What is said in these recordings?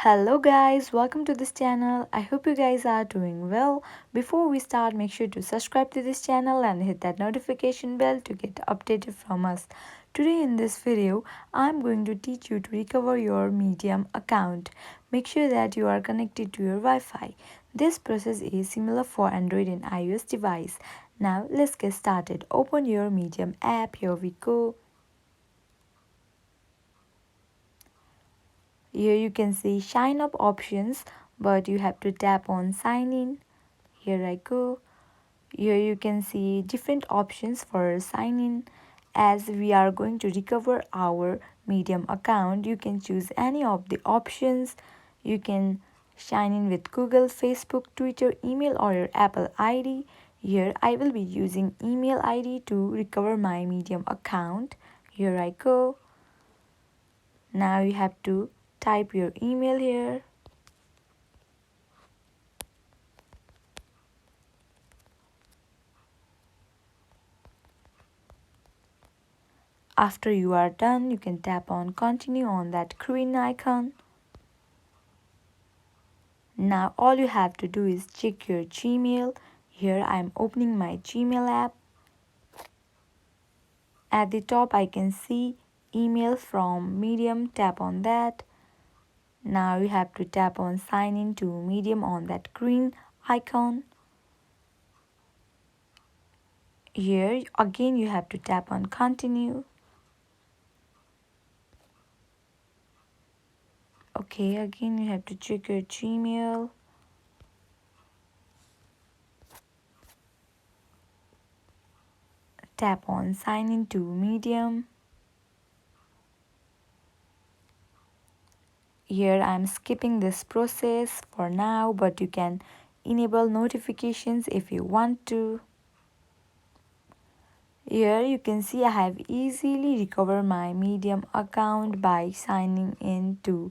Hello guys, welcome to this channel. I hope you guys are doing well. Before we start, make sure to subscribe to this channel and hit that notification bell to get updated from us. Today in this video, I'm going to teach you to recover your Medium account. Make sure that you are connected to your Wi-Fi. This process is similar for Android and iOS device. Now let's get started. Open your Medium app. Here we go. Here you can see sign up options, but you have to tap on sign in. Here I go. Here you can see different options for sign in. As we are going to recover our Medium account, you can choose any of the options. You can sign in with Google, Facebook, Twitter, email, or your Apple ID. Here I will be using email ID to recover my Medium account. Here I go. Now you have to type your email here. After you are done, you can tap on continue on that green icon. Now all you have to do is check your Gmail. Here I am opening my Gmail app. At the top I can see email from Medium. Tap on that. Now you have to tap on sign in to Medium on that green icon. Here again you have to tap on continue. Okay, again you have to check your Gmail. Tap on sign in to Medium. Here I'm skipping this process for now, but you can enable notifications if you want to. Here you can see I have easily recovered my Medium account by signing in to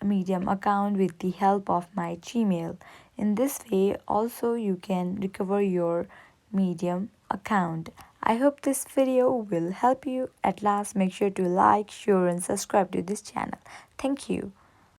Medium account with the help of my Gmail. In this way also you can recover your Medium account. I hope this video will help you. At last, make sure to like, share and subscribe to this channel. Thank you.